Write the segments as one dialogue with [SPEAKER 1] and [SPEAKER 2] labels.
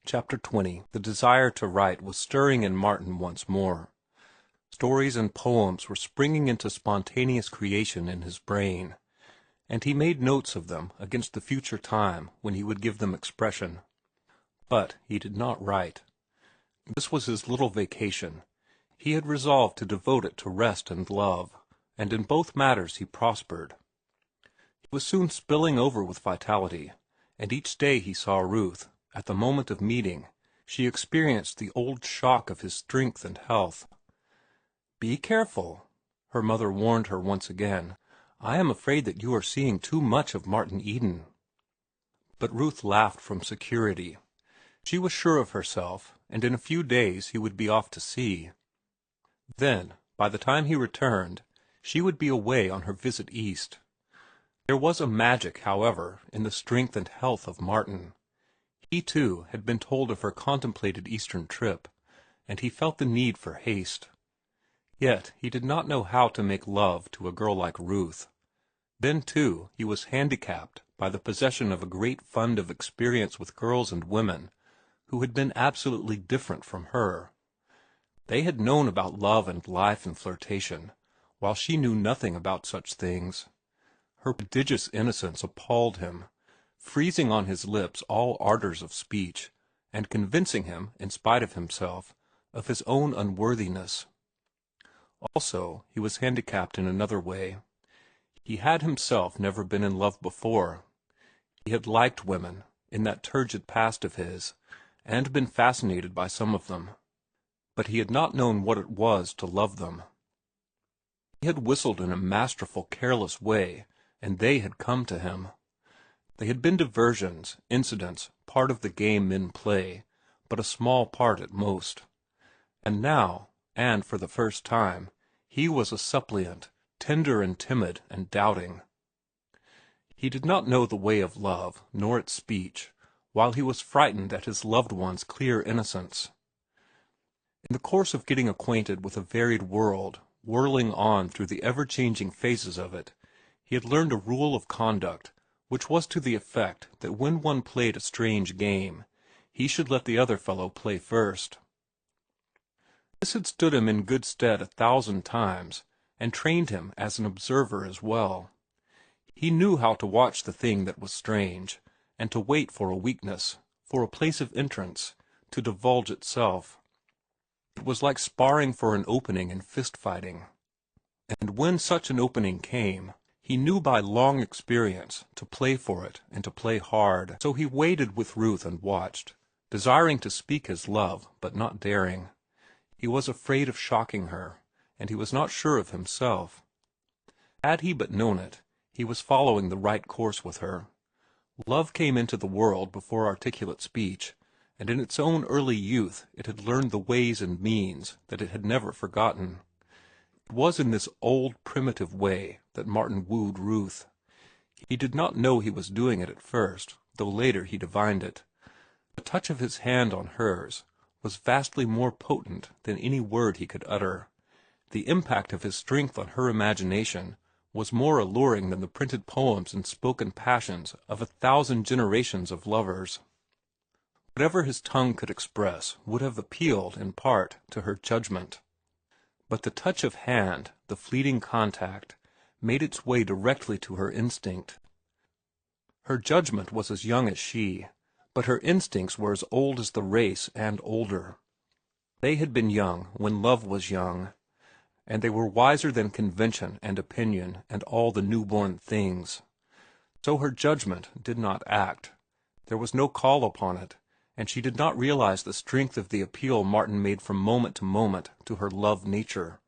[SPEAKER 1] Chapter 20. The desire to write was stirring in Martin once more. Stories and poems were springing into spontaneous creation in his brain, and he made notes of them against the future time when he would give them expression. But he did not write. This was his little vacation. He had resolved to devote it to rest and love, and in both matters he prospered. He was soon spilling over with vitality, and each day he saw Ruth. At the moment of meeting, she experienced the old shock of his strength and health. "Be careful," her mother warned her once again. "I am afraid that you are seeing too much of Martin Eden." But Ruth laughed from security. She was sure of herself, and in a few days he would be off to sea. Then, by the time he returned, she would be away on her visit east. There was a magic, however, in the strength and health of Martin. He, too, had been told of her contemplated Eastern trip, and he felt the need for haste. Yet he did not know how to make love to a girl like Ruth. Then, too, he was handicapped by the possession of a great fund of experience with girls and women who had been absolutely different from her. They had known about love and life and flirtation, while she knew nothing about such things. Her prodigious innocence appalled him, freezing on his lips all ardors of speech, and convincing him, in spite of himself, of his own unworthiness. Also, he was handicapped in another way. He had himself never been in love before. He had liked women, in that turgid past of his, and been fascinated by some of them. But he had not known what it was to love them. He had whistled in a masterful, careless way, and they had come to him. They had been diversions, incidents, part of the game men play, but a small part at most. And now, and for the first time, he was a suppliant, tender and timid and doubting. He did not know the way of love, nor its speech, while he was frightened at his loved one's clear innocence. In the course of getting acquainted with a varied world, whirling on through the ever-changing phases of it, he had learned a rule of conduct which was to the effect that when one played a strange game, he should let the other fellow play first. This had stood him in good stead 1,000 times, and trained him as an observer as well. He knew how to watch the thing that was strange, and to wait for a weakness, for a place of entrance, to divulge itself. It was like sparring for an opening in fist-fighting. And when such an opening came, he knew by long experience to play for it and to play hard. So he waited with Ruth and watched, desiring to speak his love, but not daring. He was afraid of shocking her, and he was not sure of himself. Had he but known it, he was following the right course with her. Love came into the world before articulate speech, and in its own early youth it had learned the ways and means that it had never forgotten. It was in this old, primitive way that Martin wooed Ruth. He did not know he was doing it at first, though later he divined it. The touch of his hand on hers was vastly more potent than any word he could utter. The impact of his strength on her imagination was more alluring than the printed poems and spoken passions of 1,000 generations of lovers. Whatever his tongue could express would have appealed, in part, to her judgment. But the touch of hand, the fleeting contact, made its way directly to her instinct. Her judgment was as young as she, but her instincts were as old as the race and older. They had been young when love was young, and they were wiser than convention and opinion and all the newborn things. So her judgment did not act. There was no call upon it, and she did not realize the strength of the appeal Martin made from moment to moment to her love nature.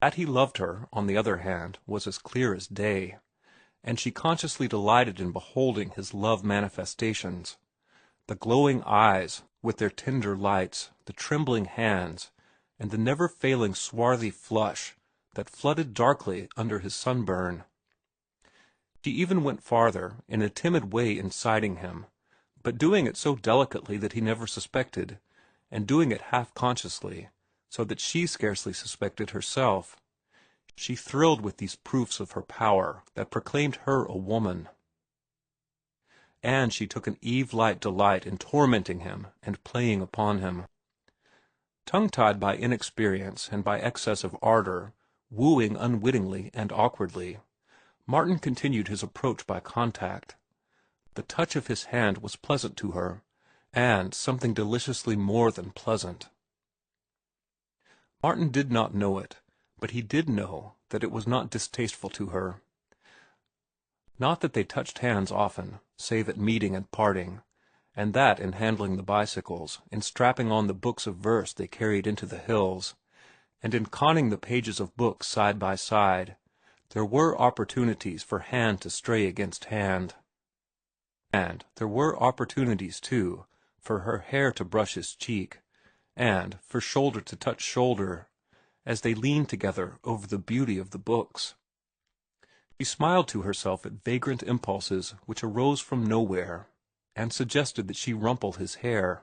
[SPEAKER 1] That he loved her, on the other hand, was as clear as day, and she consciously delighted in beholding his love manifestations. The glowing eyes, with their tender lights, the trembling hands, and the never-failing swarthy flush that flooded darkly under his sunburn. She even went farther, in a timid way inciting him, but doing it so delicately that he never suspected, and doing it half-consciously, so that she scarcely suspected herself. She thrilled with these proofs of her power that proclaimed her a woman. and she took an Eve-like delight in tormenting him and playing upon him. Tongue-tied by inexperience and by excess of ardor, wooing unwittingly and awkwardly, Martin continued his approach by contact. The touch of his hand was pleasant to her, and something deliciously more than pleasant. Martin did not know it, but he did know that it was not distasteful to her. Not that they touched hands often, save at meeting and parting, and that in handling the bicycles, in strapping on the books of verse they carried into the hills, and in conning the pages of books side by side. There were opportunities for hand to stray against hand. And there were opportunities, too, for her hair to brush his cheek, and for shoulder to touch shoulder, as they leaned together over the beauty of the books. She smiled to herself at vagrant impulses which arose from nowhere, and suggested that she rumple his hair,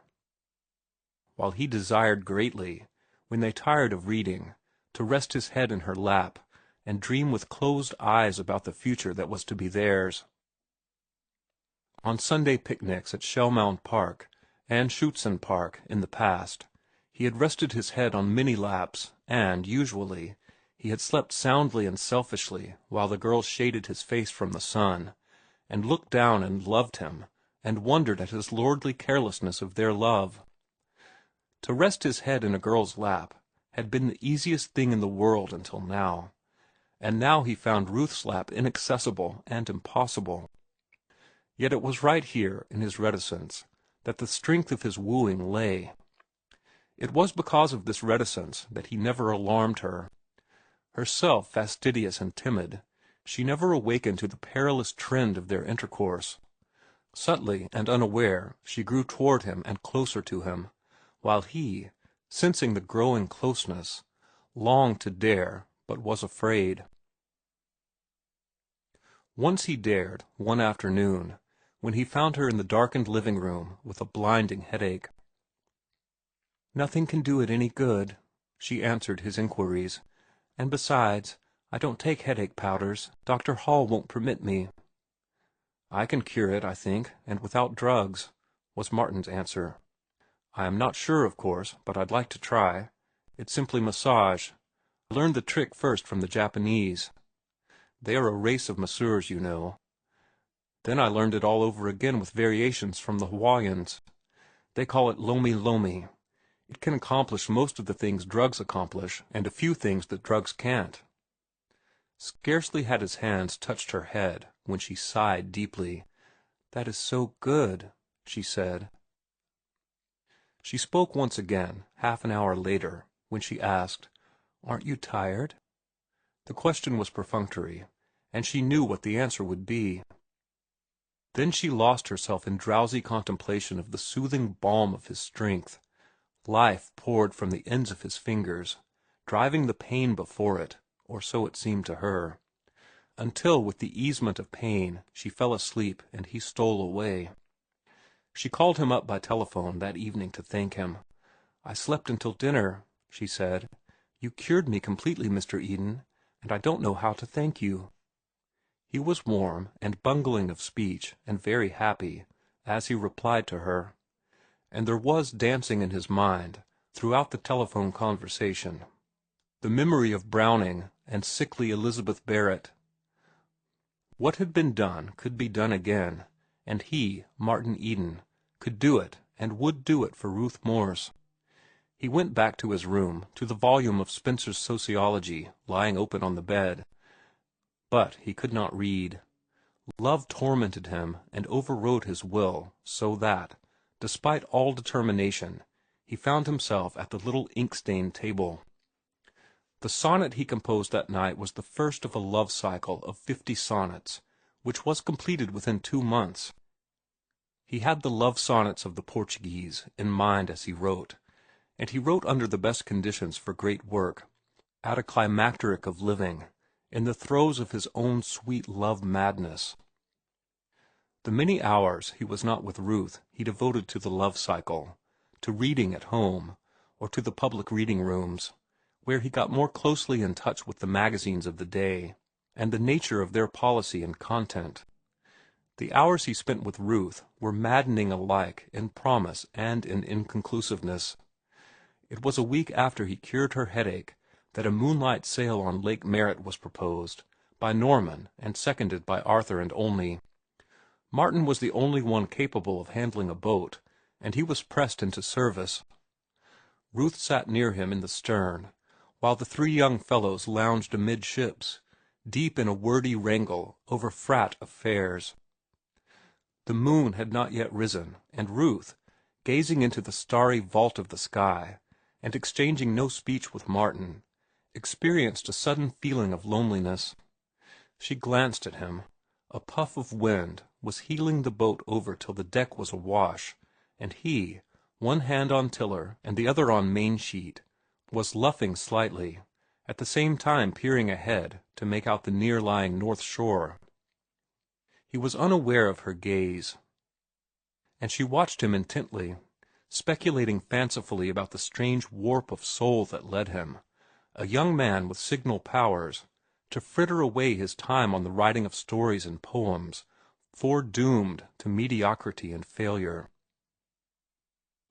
[SPEAKER 1] while he desired greatly, when they tired of reading, to rest his head in her lap, and dream with closed eyes about the future that was to be theirs. On Sunday picnics at Shellmound Park and Schuetzen Park in the past, he had rested his head on many laps, and, usually, he had slept soundly and selfishly while the girls shaded his face from the sun, and looked down and loved him, and wondered at his lordly carelessness of their love. To rest his head in a girl's lap had been the easiest thing in the world until now, and now he found Ruth's lap inaccessible and impossible. Yet it was right here in his reticence that the strength of his wooing lay. It was because of this reticence that he never alarmed her. Herself fastidious and timid, she never awakened to the perilous trend of their intercourse. Subtly and unaware, she grew toward him and closer to him, while he, sensing the growing closeness, longed to dare, but was afraid. Once he dared, one afternoon, when he found her in the darkened living room with a blinding headache. "Nothing can do it any good," she answered his inquiries. "And besides, I don't take headache powders. Dr. Hall won't permit me." "I can cure it, I think, and without drugs," was Martin's answer. "I am not sure, of course, but I'd like to try. It's simply massage. I learned the trick first from the Japanese. They are a race of masseurs, you know. Then I learned it all over again with variations from the Hawaiians. They call it lomi lomi. It can accomplish most of the things drugs accomplish, and a few things that drugs can't." Scarcely had his hands touched her head when she sighed deeply. "That is so good," she said. She spoke once again, half an hour later, when she asked, "Aren't you tired?" The question was perfunctory, and she knew what the answer would be. Then she lost herself in drowsy contemplation of the soothing balm of his strength. Life poured from the ends of his fingers, driving the pain before it, or so it seemed to her, until with the easement of pain she fell asleep and he stole away. She called him up by telephone that evening to thank him. "I slept until dinner," she said. "You cured me completely, Mr. Eden, and I don't know how to thank you." He was warm and bungling of speech and very happy as he replied to her, and there was dancing in his mind throughout the telephone conversation the memory of Browning and sickly Elizabeth Barrett. What had been done could be done again, and he, Martin Eden, could do it and would do it for Ruth Morse. He went back to his room, to the volume of Spencer's Sociology lying open on the bed. But he could not read. Love tormented him and overrode his will, so that, despite all determination, he found himself at the little ink-stained table. The sonnet he composed that night was the first of a love cycle of 50 sonnets, which was completed within 2 months. He had the love sonnets of the Portuguese in mind as he wrote, and he wrote under the best conditions for great work, at a climacteric of living, in the throes of his own sweet love madness. The many hours he was not with Ruth he devoted to the love cycle, to reading at home, or to the public reading rooms, where he got more closely in touch with the magazines of the day, and the nature of their policy and content. The hours he spent with Ruth were maddening alike in promise and in inconclusiveness. It was a week after he cured her headache that a moonlight sail on Lake Merritt was proposed by Norman and seconded by Arthur and Olney. Martin was the only one capable of handling a boat, and he was pressed into service. Ruth sat near him in the stern, while the three young fellows lounged amidships, deep in a wordy wrangle over frat affairs. The moon had not yet risen, and Ruth, gazing into the starry vault of the sky, and exchanging no speech with Martin, experienced a sudden feeling of loneliness. She glanced at him. A puff of wind was heeling the boat over till the deck was awash, and he, one hand on tiller and the other on main-sheet, was luffing slightly, at the same time peering ahead to make out the near-lying north shore. He was unaware of her gaze, and she watched him intently, speculating fancifully about the strange warp of soul that led him, a young man with signal powers, to fritter away his time on the writing of stories and poems, foredoomed to mediocrity and failure.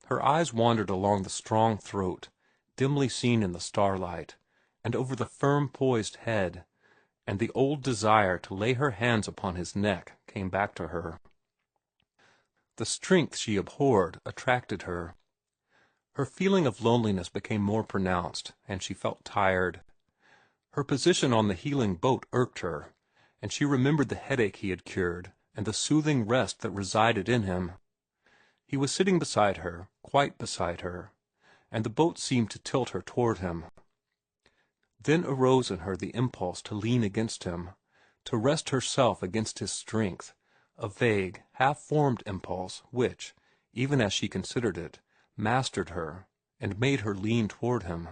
[SPEAKER 1] Her eyes wandered along the strong throat, dimly seen in the starlight, and over the firm-poised head, and the old desire to lay her hands upon his neck came back to her. The strength she abhorred attracted her. Her feeling of loneliness became more pronounced, and she felt tired. Her position on the heeling boat irked her, and she remembered the headache he had cured and the soothing rest that resided in him. He was sitting beside her, quite beside her, and the boat seemed to tilt her toward him. Then arose in her the impulse to lean against him, to rest herself against his strength, a vague, half-formed impulse which, even as she considered it, mastered her and made her lean toward him.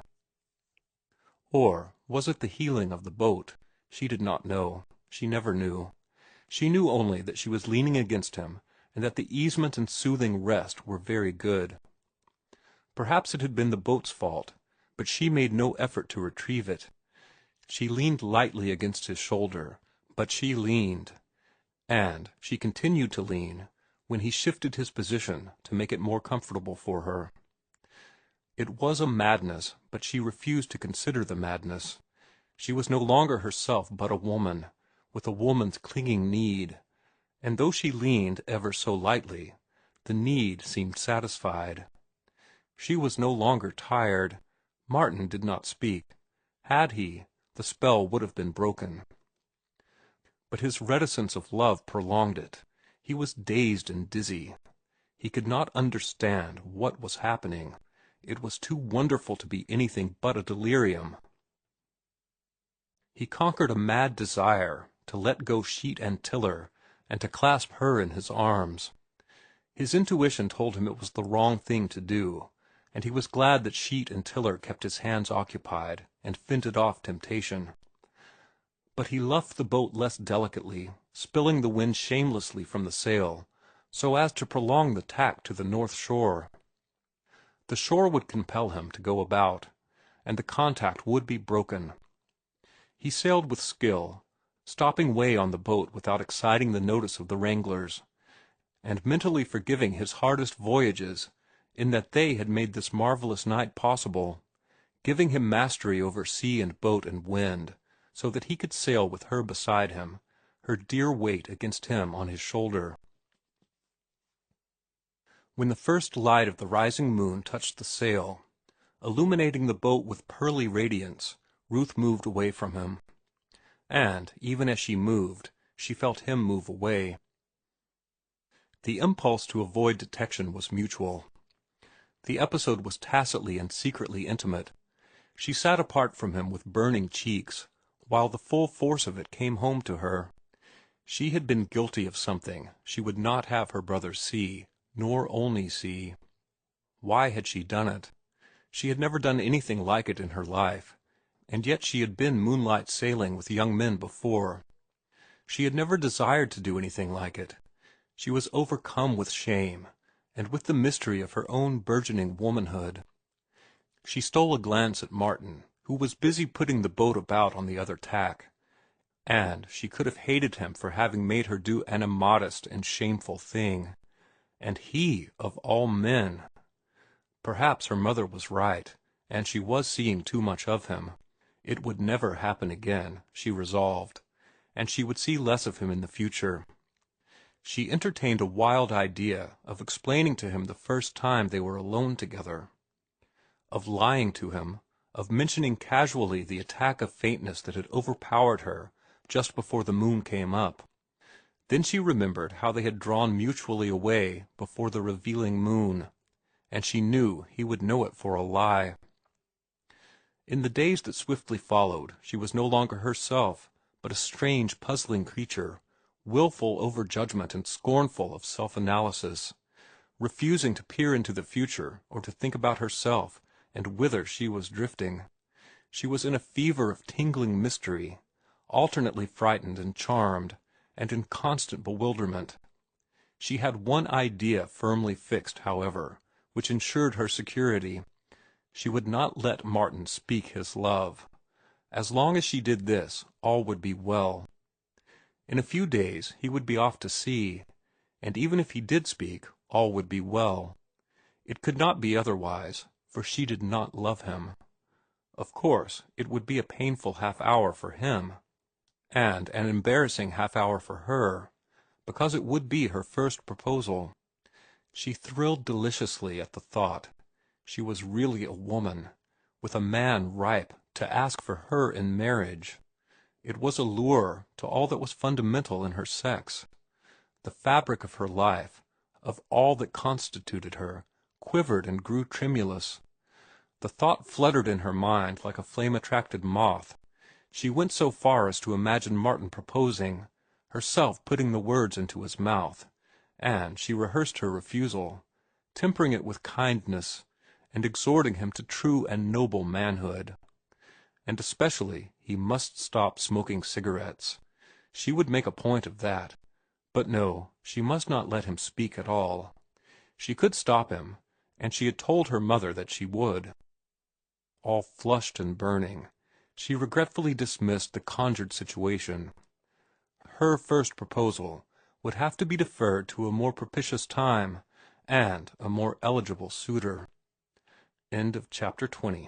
[SPEAKER 1] Or was it the heeling of the boat? She did not know. She never knew. She knew only that she was leaning against him, and that the easement and soothing rest were very good. Perhaps it had been the boat's fault, but she made no effort to retrieve it. She leaned lightly against his shoulder, but she leaned, and she continued to lean when he shifted his position to make it more comfortable for her. It was a madness, but she refused to consider the madness. She was no longer herself but a woman, with a woman's clinging need, and though she leaned ever so lightly, the need seemed satisfied. She was no longer tired. Martin did not speak. Had he, the spell would have been broken. But his reticence of love prolonged it. He was dazed and dizzy. He could not understand what was happening. It was too wonderful to be anything but a delirium. He conquered a mad desire to let go sheet and tiller and to clasp her in his arms. His intuition told him it was the wrong thing to do, and he was glad that sheet and tiller kept his hands occupied and fended off temptation. But he luffed the boat less delicately, spilling the wind shamelessly from the sail, so as to prolong the tack to the north shore. The shore would compel him to go about, and the contact would be broken. He sailed with skill, stopping way on the boat without exciting the notice of the wranglers, and mentally forgiving his hardest voyages in that they had made this marvelous night possible, giving him mastery over sea and boat and wind, so that he could sail with her beside him, her dear weight against him on his shoulder. When the first light of the rising moon touched the sail, illuminating the boat with pearly radiance, Ruth moved away from him. And, even as she moved, she felt him move away. The impulse to avoid detection was mutual. The episode was tacitly and secretly intimate. She sat apart from him with burning cheeks, while the full force of it came home to her. She had been guilty of something she would not have her brothers see, nor only see. Why had she done it? She had never done anything like it in her life, and yet she had been moonlight sailing with young men before. She had never desired to do anything like it. She was overcome with shame, and with the mystery of her own burgeoning womanhood. She stole a glance at Martin, who was busy putting the boat about on the other tack, and she could have hated him for having made her do an immodest and shameful thing. And he, of all men! Perhaps her mother was right, and she was seeing too much of him. It would never happen again, she resolved, and she would see less of him in the future. She entertained a wild idea of explaining to him the first time they were alone together, of lying to him, of mentioning casually the attack of faintness that had overpowered her just before the moon came up. Then she remembered how they had drawn mutually away before the revealing moon, and she knew he would know it for a lie. In the days that swiftly followed, she was no longer herself, but a strange, puzzling creature, willful over judgment and scornful of self-analysis, refusing to peer into the future or to think about herself and whither she was drifting. She was in a fever of tingling mystery, alternately frightened and charmed, and in constant bewilderment. She had one idea firmly fixed, however, which ensured her security. She would not let Martin speak his love. As long as she did this, all would be well. In a few days he would be off to sea, and even if he did speak, all would be well. It could not be otherwise, for she did not love him. Of course, it would be a painful half-hour for him, and an embarrassing half-hour for her, because it would be her first proposal. She thrilled deliciously at the thought. She was really a woman, with a man ripe to ask for her in marriage. It was a lure to all that was fundamental in her sex. The fabric of her life, of all that constituted her, quivered and grew tremulous. The thought fluttered in her mind like a flame-attracted moth. She went so far as to imagine Martin proposing, herself putting the words into his mouth, and she rehearsed her refusal, tempering it with kindness, and exhorting him to true and noble manhood. And especially he must stop smoking cigarettes. She would make a point of that. But no, she must not let him speak at all. She could stop him, and she had told her mother that she would. All flushed and burning, she regretfully dismissed the conjured situation. Her first proposal would have to be deferred to a more propitious time and a more eligible suitor. End of chapter 20.